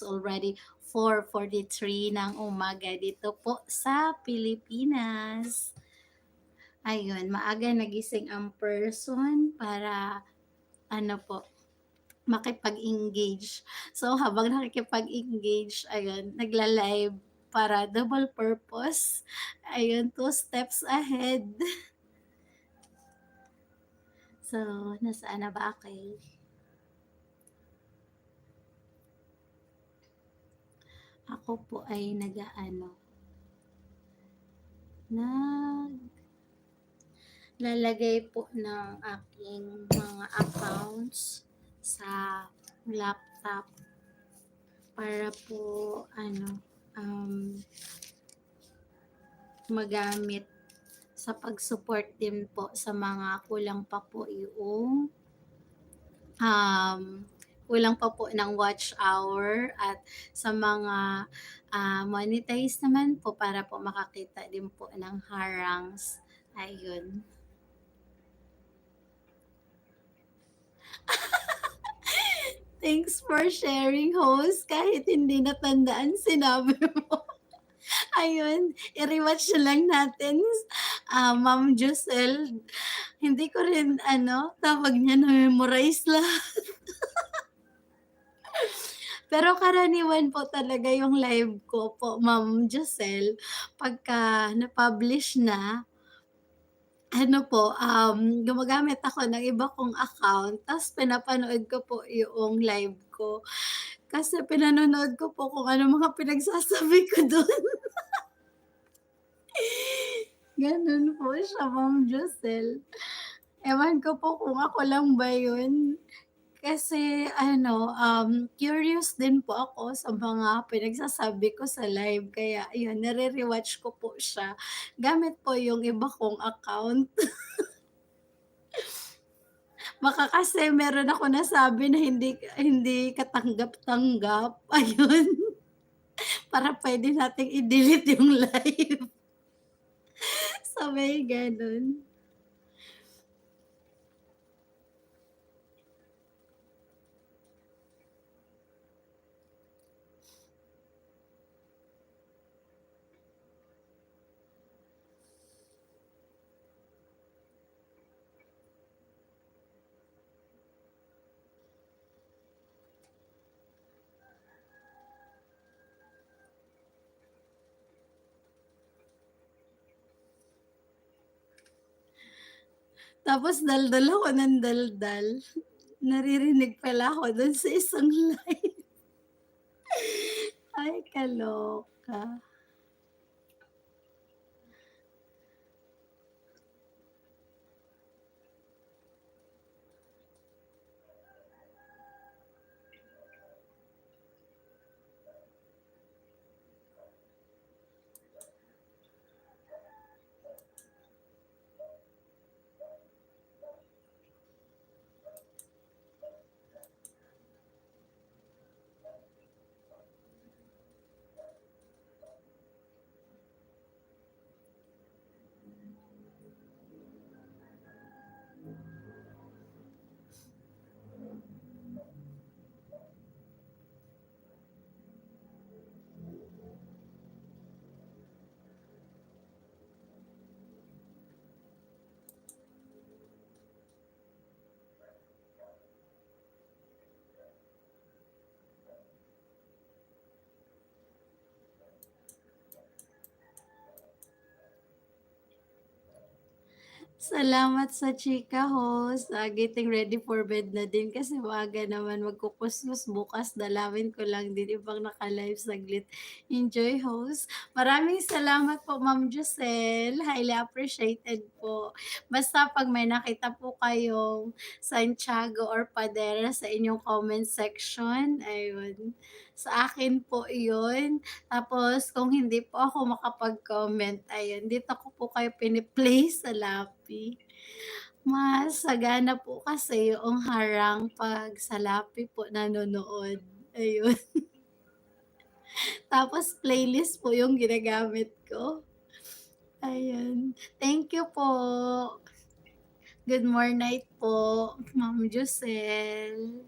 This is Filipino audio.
already 4:43 ng umaga dito po sa Pilipinas. Ayun, maaga nagising ang person para ano po, makipag-engage. So, habang nakikipag-engage, ayun, nagla-live para double purpose. Ayun, two steps ahead. So, nasaan na ba ako? Ako po ay naglalagay po ng aking mga accounts sa laptop para po magamit sa pag-support din po sa mga kulang pa po um, kulang pa po ng watch hour at sa mga monetize naman po para po makakita din po ng harangs. Ayun. Thanks for sharing, host. Kahit hindi natandaan, sinabi mo. Ayun, i-rewatch na lang natin, Ma'am Josel. Hindi ko rin tawag niya na-memorize lahat. Pero karaniwan po talaga yung live ko po, Ma'am Josel, pagka na-publish na, gumagamit ako ng iba kong account ta's pinapanood ko po yung live ko. Kasi pinanonood ko po kung ano mga pinagsasabi ko dun. Gano'n po siya, Ma'am Josel. Ewan ko po kung ako lang ba yun. Kasi curious din po ako sa mga pinagsasabi ko sa live kaya ayun, nare-rewatch ko po siya gamit po yung iba kong account. Baka kasi meron ako nasabi na hindi hindi katanggap-tanggap, ayun. Para puwede nating i-delete yung live. Sabay gano'n. Tapos daldal ako ng daldal. Naririnig pala ako dun sa isang live. Ay, kaloka. Salamat sa chika, host. Getting ready for bed na din kasi maaga naman magkukuskus bukas. Dalawin ko lang din ibang naka-live saglit. Enjoy, host. Maraming salamat po, Ma'am Josel. Highly appreciated po. Basta pag may nakita po kayong Santiago or Padera sa inyong comment section, ayun, sa akin po yun. Tapos kung hindi po ako makapag-comment, ayun, dito ko po kayo pini-play sa Lapi. Mas sagana po kasi yung harang 'pag sa Lapi po nanonood, ayun. Tapos playlist po yung ginagamit ko, ayun. Thank you po. Good night po, Ma'am Josel.